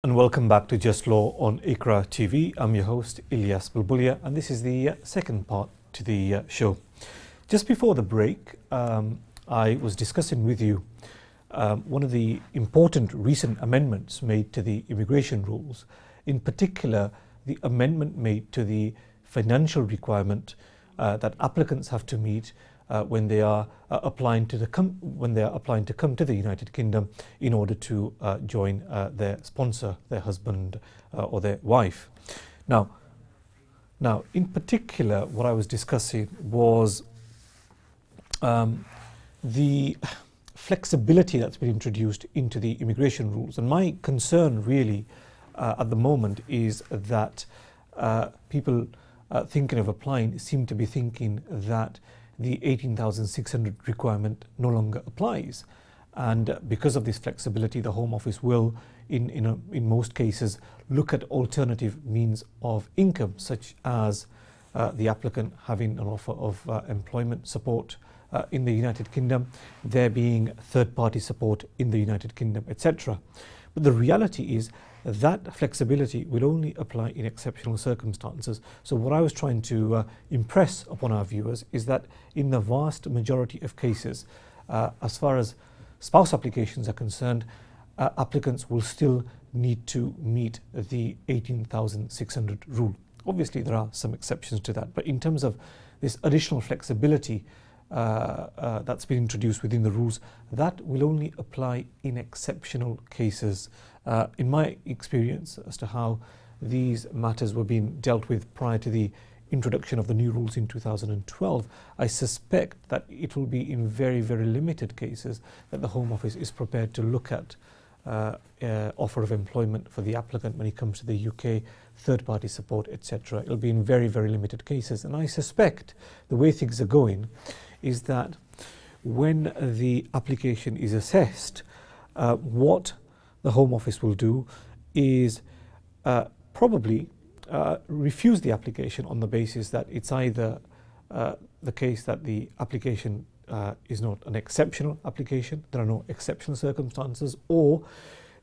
And welcome back to Just Law on IQRA TV. I'm your host Ilyas Bulbulia, and this is the second part to the show. Just before the break, I was discussing with you one of the important recent amendments made to the immigration rules, in particular the amendment made to the financial requirement that applicants have to meet when they are applying to come to the United Kingdom in order to join their sponsor, their husband or their wife. Now, in particular, what I was discussing was the flexibility that's been introduced into the immigration rules, and my concern really at the moment is that people thinking of applying seem to be thinking that the 18,600 requirement no longer applies, and because of this flexibility, the Home Office will, in most cases, look at alternative means of income, such as the applicant having an offer of employment support in the United Kingdom, there being third-party support in the United Kingdom, etc. But the reality is that flexibility will only apply in exceptional circumstances. So what I was trying to impress upon our viewers is that in the vast majority of cases, as far as spouse applications are concerned, applicants will still need to meet the 18,600 rule. Obviously there are some exceptions to that, but in terms of this additional flexibility that's been introduced within the rules, that will only apply in exceptional cases. In my experience as to how these matters were being dealt with prior to the introduction of the new rules in 2012, I suspect that it will be in very, very limited cases that the Home Office is prepared to look at offer of employment for the applicant when he comes to the UK, third-party support, etc. It will be in very, very limited cases, and I suspect the way things are going is that when the application is assessed, what the Home Office will do is probably refuse the application on the basis that it's either the case that the application is not an exceptional application, there are no exceptional circumstances, or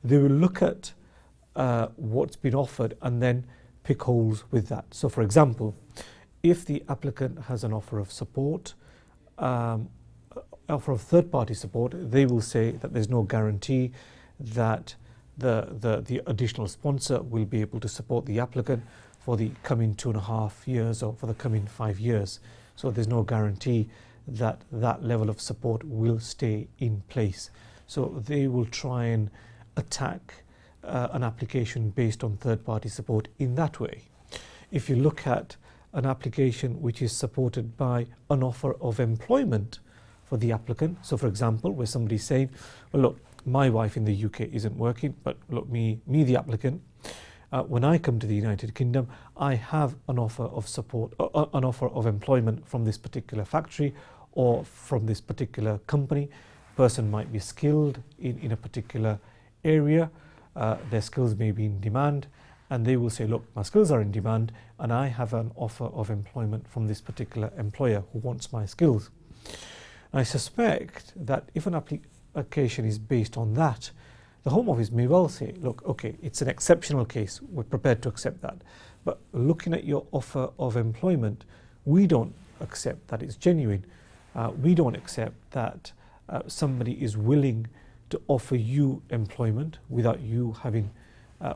they will look at what's been offered and then pick holes with that. So for example, if the applicant has an offer of support, offer of third-party support, they will say that there's no guarantee that the additional sponsor will be able to support the applicant for the coming 2.5 years or for the coming 5 years. So there's no guarantee that that level of support will stay in place. So they will try and attack an application based on third-party support in that way. If you look at an application which is supported by an offer of employment for the applicant, so for example, where somebody's saying, well look, my wife in the UK isn't working, but look, me the applicant, when I come to the United Kingdom, I have an offer of support, an offer of employment from this particular factory or from this particular company. Person might be skilled in a particular area, their skills may be in demand, and they will say, look, my skills are in demand and I have an offer of employment from this particular employer who wants my skills. I suspect that if an application is based on that, the Home Office may well say, look, okay, it's an exceptional case, we're prepared to accept that, but looking at your offer of employment, we don't accept that it's genuine. We don't accept that somebody is willing to offer you employment without you having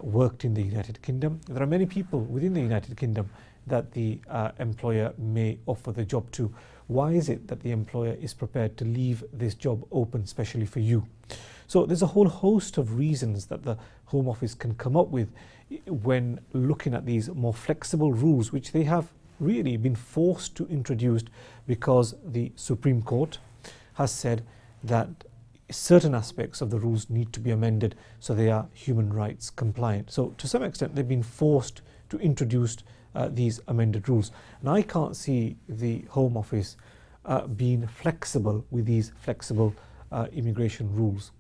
worked in the United Kingdom. There are many people within the United Kingdom that the employer may offer the job to. Why is it that the employer is prepared to leave this job open specially for you? So there's a whole host of reasons that the Home Office can come up with when looking at these more flexible rules, which they have really been forced to introduce because the Supreme Court has said that certain aspects of the rules need to be amended so they are human rights compliant. So to some extent they've been forced to introduce these amended rules, and I can't see the Home Office being flexible with these flexible immigration rules.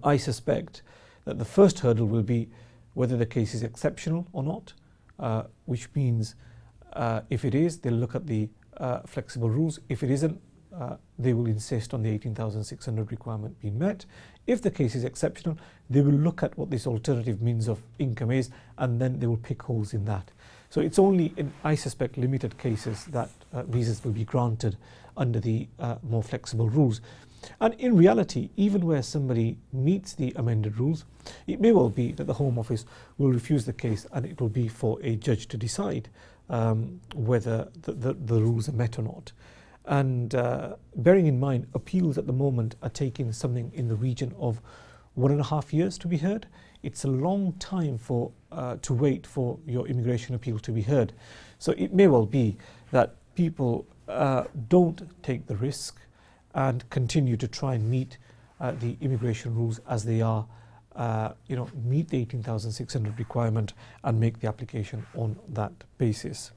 I suspect that the first hurdle will be whether the case is exceptional or not, which means if it is, they'll look at the flexible rules. If it isn't, they will insist on the 18,600 requirement being met. If the case is exceptional, they will look at what this alternative means of income is, and then they will pick holes in that. So it's only in, I suspect, limited cases that visas will be granted under the more flexible rules. And in reality, even where somebody meets the amended rules, it may well be that the Home Office will refuse the case, and it will be for a judge to decide whether the rules are met or not. And bearing in mind, appeals at the moment are taking something in the region of 1.5 years to be heard. It's a long time for to wait for your immigration appeal to be heard. So it may well be that people don't take the risk and continue to try and meet the immigration rules as they are, meet the 18,600 requirement and make the application on that basis.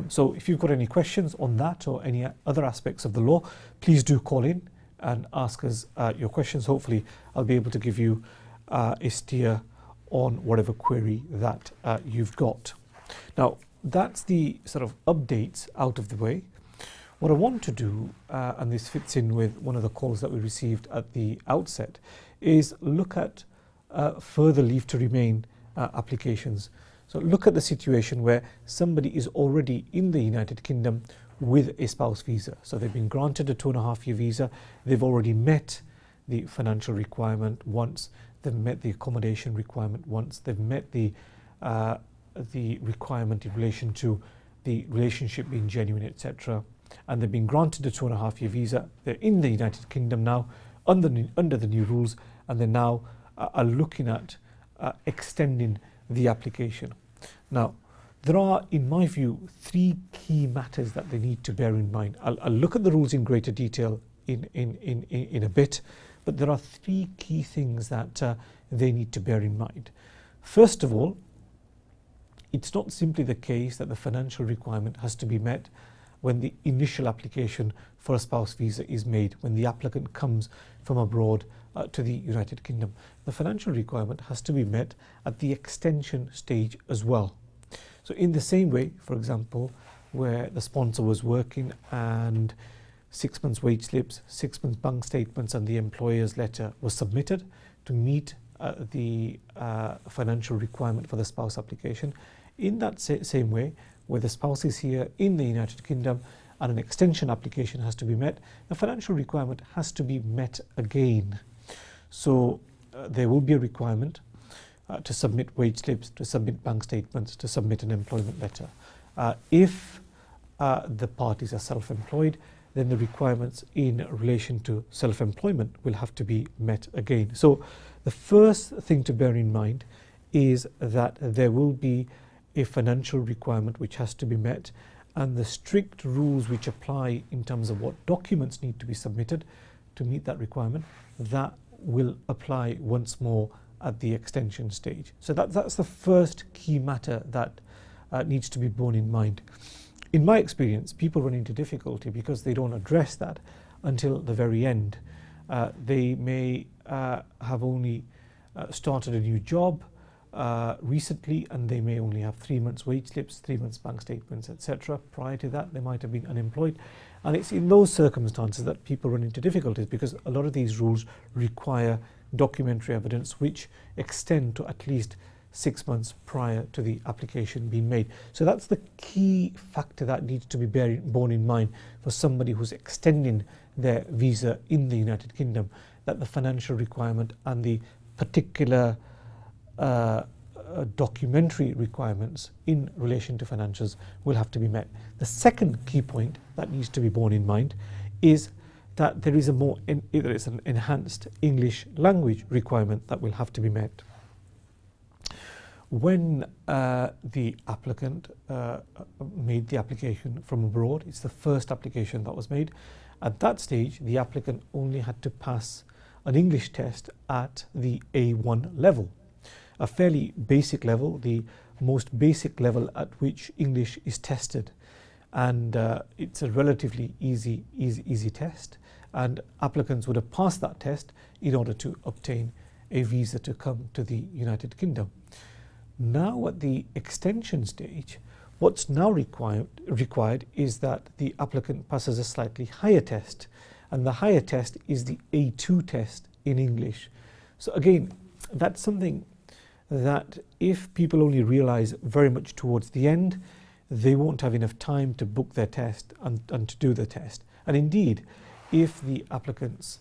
So if you've got any questions on that or any other aspects of the law, please do call in and ask us your questions. Hopefully I'll be able to give you a steer on whatever query that you've got. Now that's the sort of updates out of the way. What I want to do, and this fits in with one of the calls that we received at the outset, is look at further leave to remain applications. So look at the situation where somebody is already in the United Kingdom with a spouse visa. So they've been granted a 2.5-year visa, they've already met the financial requirement once, they've met the accommodation requirement once, they've met the requirement in relation to the relationship being genuine, etc. And they've been granted a 2.5-year visa. They're in the United Kingdom now under the new rules, and they now are looking at extending the application. Now, there are, in my view, 3 key matters that they need to bear in mind. I'll look at the rules in greater detail in a bit, but there are 3 key things that they need to bear in mind. First of all, it's not simply the case that the financial requirement has to be met when the initial application for a spouse visa is made, when the applicant comes from abroad to the United Kingdom. The financial requirement has to be met at the extension stage as well. So in the same way, for example, where the sponsor was working and 6 months wage slips, 6 months bank statements and the employer's letter was submitted to meet the financial requirement for the spouse application, in that same way, where the spouse is here in the United Kingdom and an extension application has to be met, the financial requirement has to be met again. So there will be a requirement to submit wage slips, to submit bank statements, to submit an employment letter. If the parties are self-employed, then the requirements in relation to self-employment will have to be met again. So the first thing to bear in mind is that there will be a financial requirement which has to be met, and the strict rules which apply in terms of what documents need to be submitted to meet that requirement, that will apply once more at the extension stage. So that's the first key matter that needs to be borne in mind. In my experience, people run into difficulty because they don't address that until the very end. They may have only started a new job recently, and they may only have 3 months wage slips, 3 months bank statements, etc. Prior to that, they might have been unemployed, and it's in those circumstances that people run into difficulties, because a lot of these rules require documentary evidence which extend to at least 6 months prior to the application being made. So that's the key factor that needs to be borne in mind for somebody who's extending their visa in the United Kingdom, that the financial requirement and the particular documentary requirements in relation to financials will have to be met. The second key point that needs to be borne in mind is that there is an enhanced English language requirement that will have to be met. When the applicant made the application from abroad, it's the first application that was made. At that stage, the applicant only had to pass an English test at the A1 level, a fairly basic level, the most basic level at which English is tested, and it's a relatively easy test, and applicants would have passed that test in order to obtain a visa to come to the United Kingdom. Now at the extension stage, What's now required is that the applicant passes a slightly higher test, and the higher test is the A2 test in English. So again, that's something that if people only realise very much towards the end, they won't have enough time to book their test and to do the test. And indeed, if the applicant's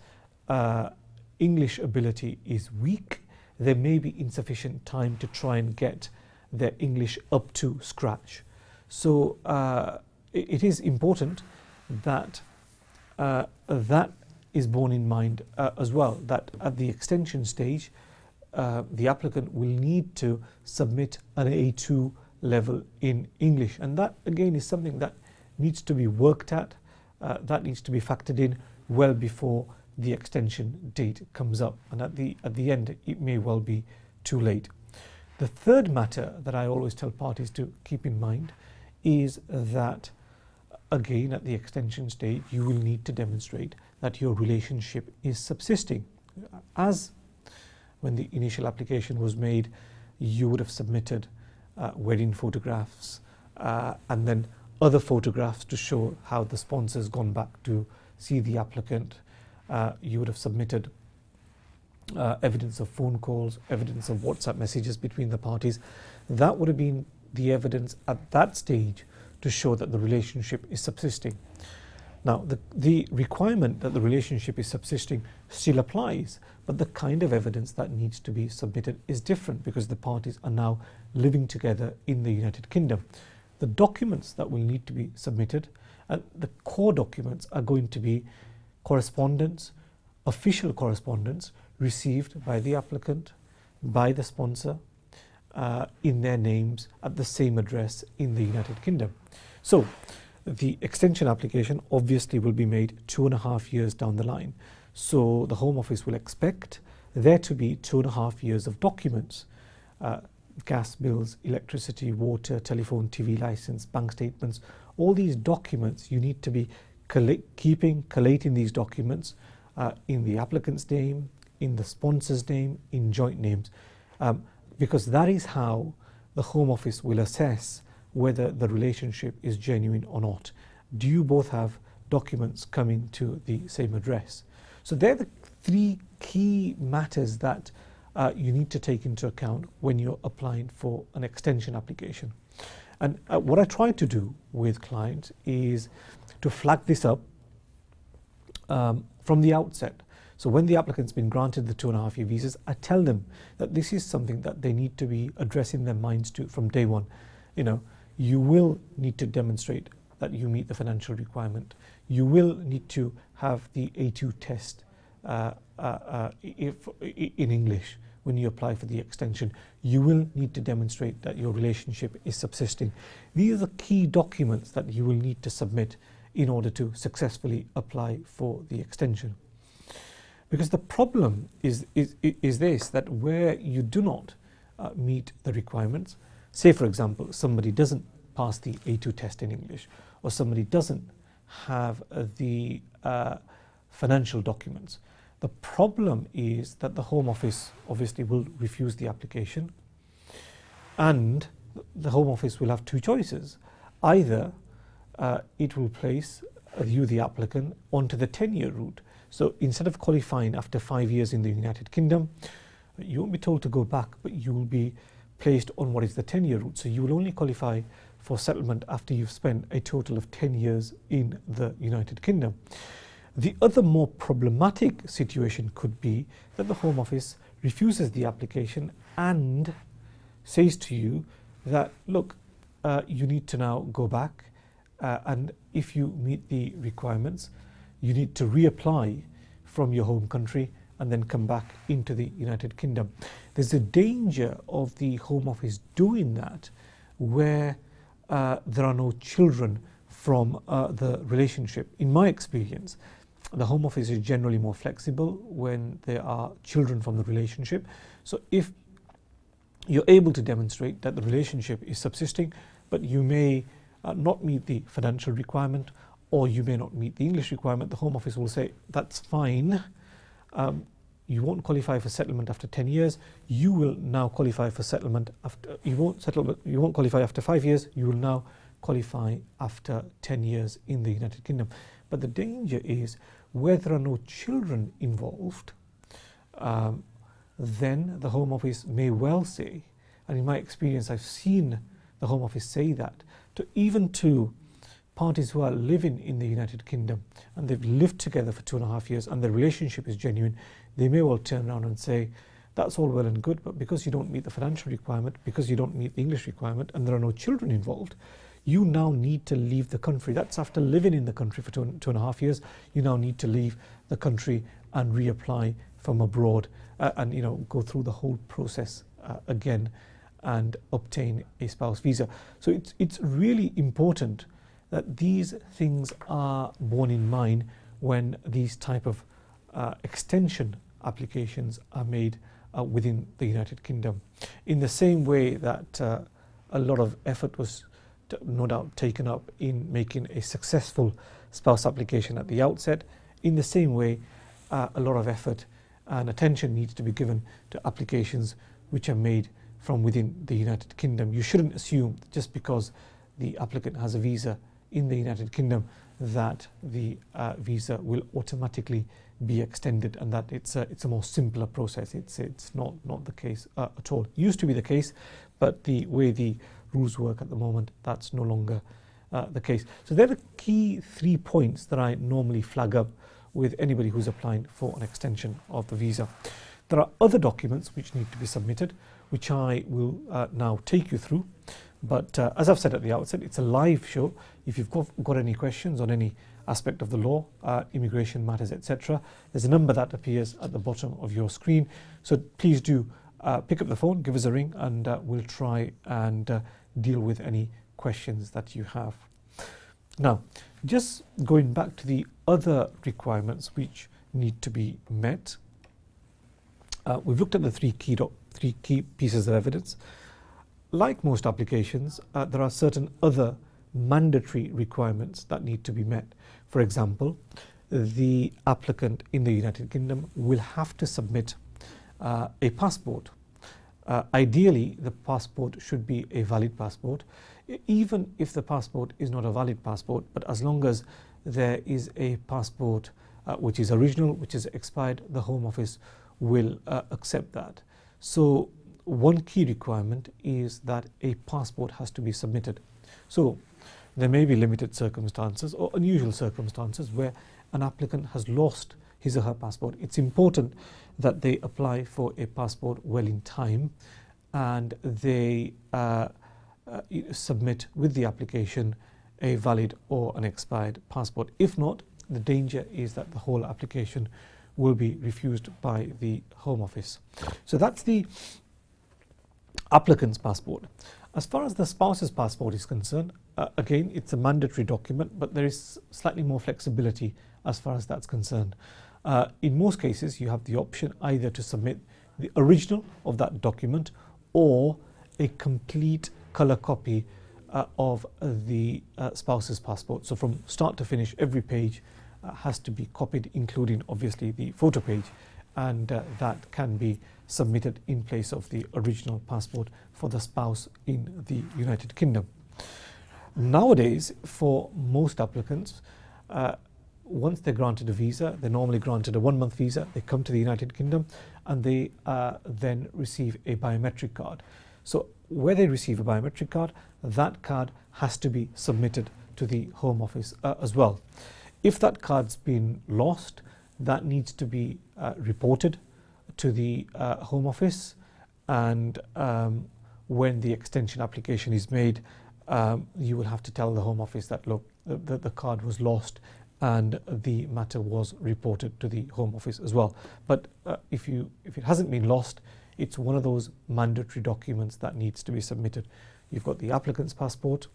English ability is weak, there may be insufficient time to try and get their English up to scratch. So it is important that that is borne in mind as well, that at the extension stage, the applicant will need to submit an A2 level in English, and that again is something that needs to be worked at, that needs to be factored in well before the extension date comes up, and at the end it may well be too late. The third matter that I always tell parties to keep in mind is that again at the extension stage you will need to demonstrate that your relationship is subsisting. As when the initial application was made, you would have submitted wedding photographs and then other photographs to show how the sponsor has gone back to see the applicant. You would have submitted evidence of phone calls, evidence of WhatsApp messages between the parties. That would have been the evidence at that stage to show that the relationship is subsisting. Now, the requirement that the relationship is subsisting still applies, but the kind of evidence that needs to be submitted is different because the parties are now living together in the United Kingdom. The documents that will need to be submitted, and the core documents, are going to be correspondence, official correspondence received by the applicant, by the sponsor, in their names at the same address in the United Kingdom. So the extension application obviously will be made 2.5 years down the line. So the Home Office will expect there to be 2.5 years of documents, gas bills, electricity, water, telephone, TV license, bank statements. All these documents you need to be collating these documents in the applicant's name, in the sponsor's name, in joint names, because that is how the Home Office will assess whether the relationship is genuine or not. Do you both have documents coming to the same address? So they're the three key matters that you need to take into account when you're applying for an extension application. And what I try to do with clients is to flag this up from the outset. So when the applicant's been granted the 2.5-year visas, I tell them that this is something that they need to be addressing their minds to from day one. You know, you will need to demonstrate that you meet the financial requirement. You will need to have the A2 test in English when you apply for the extension. You will need to demonstrate that your relationship is subsisting. These are the key documents that you will need to submit in order to successfully apply for the extension. Because the problem is this, that where you do not meet the requirements, say for example somebody doesn't pass the A2 test in English, or somebody doesn't have the financial documents, the problem is that the Home Office obviously will refuse the application, and the Home Office will have two choices. Either it will place you, the applicant, onto the 10-year route. So instead of qualifying after 5 years in the United Kingdom, you won't be told to go back, but you will be placed on what is the 10-year route. So you will only qualify for settlement after you've spent a total of 10 years in the United Kingdom. The other more problematic situation could be that the Home Office refuses the application and says to you that, look, you need to now go back, and if you meet the requirements, you need to reapply from your home country and then come back into the United Kingdom. There's a danger of the Home Office doing that where there are no children from the relationship. In my experience, the Home Office is generally more flexible when there are children from the relationship. So if you're able to demonstrate that the relationship is subsisting, but you may not meet the financial requirement, or you may not meet the English requirement, the Home Office will say, that's fine, you won't qualify for settlement after 10 years, you will now qualify for settlement after, you won't qualify after 5 years, you will now qualify after 10 years in the United Kingdom. But the danger is where there are no children involved, then the Home Office may well say, and in my experience I've seen the Home Office say that, even to parties who are living in the United Kingdom and they've lived together for 2.5 years and the relationship is genuine, they may well turn around and say, that's all well and good, but because you don't meet the financial requirement, because you don't meet the English requirement, and there are no children involved, you now need to leave the country. That's after living in the country for 2.5 years. You now need to leave the country and reapply from abroad, and go through the whole process again and obtain a spouse visa. So it's really important that these things are borne in mind when these type of extension applications are made within the United Kingdom. In the same way that a lot of effort was no doubt taken up in making a successful spouse application at the outset, in the same way a lot of effort and attention needs to be given to applications which are made from within the United Kingdom. You shouldn't assume just because the applicant has a visa in the United Kingdom that the visa will automatically be extended and that it's a more simpler process. It's not the case at all. It used to be the case, but the way the rules work at the moment, that's no longer the case. So they're the key 3 points that I normally flag up with anybody who's applying for an extension of the visa. There are other documents which need to be submitted, which I will now take you through. But as I've said at the outset, it's a live show. If you've got any questions on any aspect of the law, immigration matters, etc., there's a number that appears at the bottom of your screen. So please do pick up the phone, give us a ring, and we'll try and deal with any questions that you have. Now, just going back to the other requirements which need to be met, we've looked at the three key pieces of evidence. Like most applications, there are certain other mandatory requirements that need to be met. For example, the applicant in the United Kingdom will have to submit a passport. Ideally, the passport should be a valid passport, even if the passport is not a valid passport, but as long as there is a passport which is original, which is expired, the Home Office will accept that. So one key requirement is that a passport has to be submitted. So there may be limited circumstances or unusual circumstances where an applicant has lost his or her passport. It's important that they apply for a passport well in time and they submit with the application a valid or an expired passport. If not, the danger is that the whole application will be refused by the Home Office. So that's the applicant's passport. As far as the spouse's passport is concerned, again, it's a mandatory document, but there is slightly more flexibility as far as that's concerned. In most cases, you have the option either to submit the original of that document or a complete colour copy of the spouse's passport. So from start to finish, every page has to be copied, including obviously the photo page, and that can be submitted in place of the original passport for the spouse in the United Kingdom. Nowadays, for most applicants, once they're granted a visa, they're normally granted a 1-month visa, they come to the United Kingdom and they then receive a biometric card. So where they receive a biometric card, that card has to be submitted to the Home Office as well. If that card's been lost, that needs to be reported to the Home Office, and when the extension application is made, you will have to tell the Home Office that, look, the card was lost, and the matter was reported to the Home Office as well. But if it hasn't been lost, it's one of those mandatory documents that needs to be submitted. You've got the applicant's passport,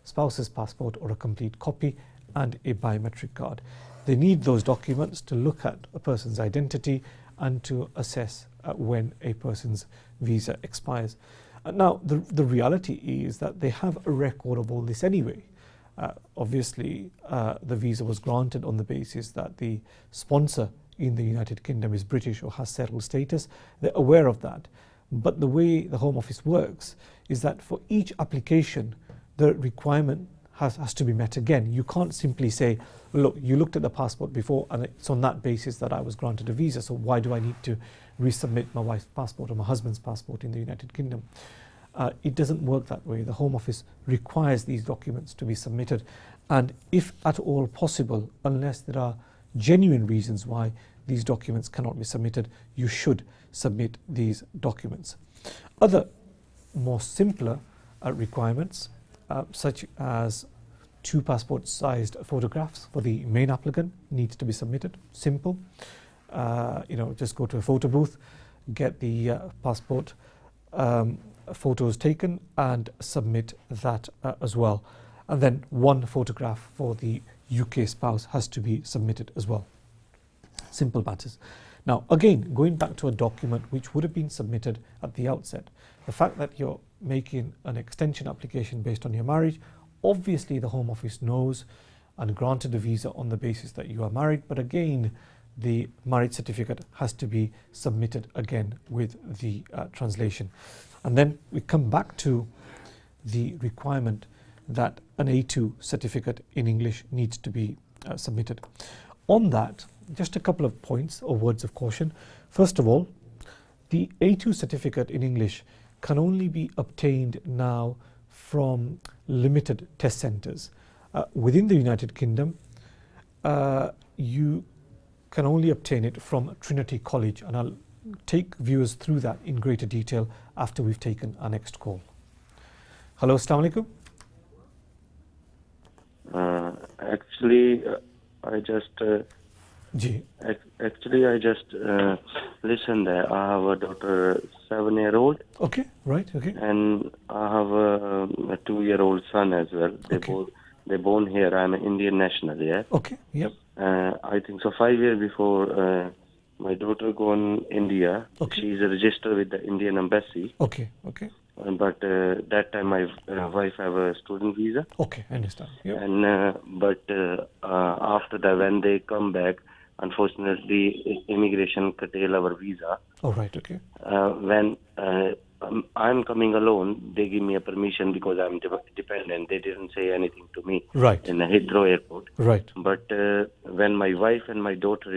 spouse's passport or a complete copy, and a biometric card. They need those documents to look at a person's identity and to assess when a person's visa expires. Now, the reality is that they have a record of all this anyway. Obviously, the visa was granted on the basis that the sponsor in the United Kingdom is British or has settled status. They're aware of that. But the way the Home Office works is that for each application, the requirement has to be met again. You can't simply say, look, you looked at the passport before and it's on that basis that I was granted a visa, so why do I need to resubmit my wife's passport or my husband's passport in the United Kingdom? It doesn't work that way. The Home Office requires these documents to be submitted, and if at all possible, unless there are genuine reasons why these documents cannot be submitted, you should submit these documents. Other more simpler requirements, such as 2 passport-sized photographs for the main applicant, needs to be submitted. Simple. Just go to a photo booth, get the passport photos taken and submit that as well. And then 1 photograph for the UK spouse has to be submitted as well. Simple matters. Now again, going back to a document which would have been submitted at the outset, the fact that you're making an extension application based on your marriage, obviously the Home Office knows and granted a visa on the basis that you are married, but again the marriage certificate has to be submitted again with the translation. And then we come back to the requirement that an A2 certificate in English needs to be submitted. On that, just a couple of points or words of caution. First of all, the A2 certificate in English can only be obtained now from limited test centres. Within the United Kingdom, you can only obtain it from Trinity College, and I'll take viewers through that in greater detail after we've taken our next call. Hello, Assalamu alaikum. Actually, I just listened there. I have a daughter, 7-year-old. Okay, right, okay. And I have a 2-year-old son as well. They're born here. I'm an Indian national, yeah. Okay, yep. I think so 5 years before my daughter gone India, okay. She's registered with the Indian embassy. Okay, okay. But that time my wife have a student visa. Okay, I understand. Yep. And after that, when they come back, unfortunately, immigration curtail our visa. Oh, right, okay. When I'm coming alone, they give me a permission because I'm dependent. They didn't say anything to me. Right. In the Heathrow airport. Right. But when my wife and my daughter